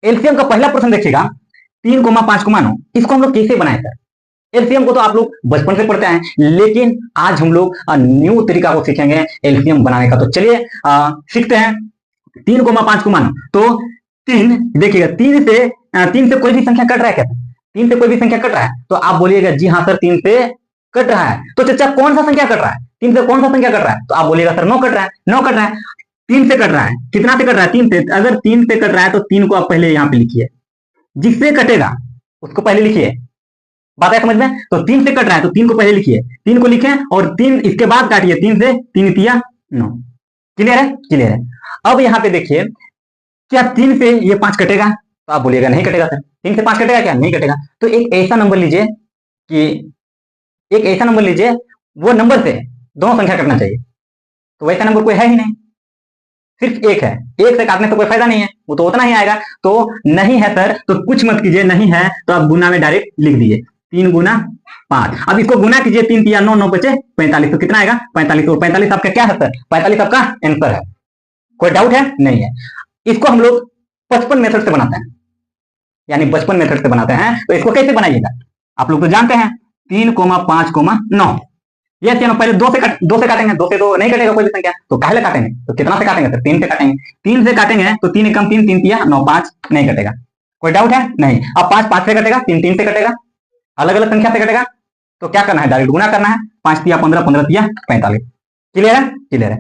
LCM का पहला प्रश्न देखिएगा, 3,5,9 इसको हम लोग कैसे बनाए सर। एलसीएम को तो आप लोग बचपन से पढ़ते हैं, लेकिन आज हम लोग न्यू तरीका को सीखेंगे एलसीएम बनाने का। तो चलिए सीखते हैं। 3,5,9 तो 3 देखिएगा, 3 से कोई भी संख्या कट रहा है क्या? 3 से कोई भी संख्या कट रहा है तो आप बोलिएगा जी हाँ सर 3 से कट रहा है। तो चचा कौन सा संख्या कट रहा है? 3 से कौन सा संख्या कट रहा है? तो आप बोलिएगा सर 9 कट रहा है। 9 कट रहा है, 3 से कट रहा है। कितना से कट रहा है? 3 से। अगर 3 से कट रहा है तो 3 को आप पहले यहां पे लिखिए, जिससे कटेगा उसको पहले लिखिए। बात है समझ में? तो 3 से कट रहा है तो 3 को पहले लिखिए, 3 को लिखें और 3 इसके बाद काटिए, 3 से 3 तिया 9। क्लियर है? क्लियर है। अब यहां पे देखिए, क्या 3 से ये 5 कटेगा? तो आप बोलिएगा नहीं कटेगा सर। 3 से 5 कटेगा क्या? नहीं कटेगा। तो एक ऐसा नंबर लीजिए कि वो नंबर से दोनों संख्या कटना चाहिए। तो वैसा नंबर कोई है ही नहीं, सिर्फ एक है। एक से काटने से कोई फायदा नहीं है, वो तो उतना ही आएगा। तो नहीं है सर तो कुछ मत कीजिए, नहीं है तो आप गुना में डायरेक्ट लिख दीजिए, 3 गुना 5। अब इसको गुना कीजिए, 3 तिया 9, 9 बचे 45। तो कितना आएगा? 45। और 45 आपका क्या है सर? 45 आपका आंसर है। कोई डाउट है? नहीं है। इसको हम लोग 55 मेथड से बनाते हैं, यानी बचपन मेथड से बनाते हैं। तो इसको कैसे बनाइएगा आप लोग तो जानते हैं, 3,5,9। ये चलो पहले 2 से काटेंगे। 2 से तो नहीं कटेगा कोई भी संख्या, तो काहे काटेंगे? तो कितना से काटेंगे सर? 3 से काटेंगे। 3 से काटेंगे तो 3 एकम 3, 3 तिया 9, 5 नहीं कटेगा। कोई डाउट है? नहीं। अब 5 5 से कटेगा, 3 3 से कटेगा, अलग अलग संख्या से कटेगा। तो क्या करना है? डायरेक्ट गुना करना है। 5 तिया 15, 15 तिया 45। क्लियर है? क्लियर है।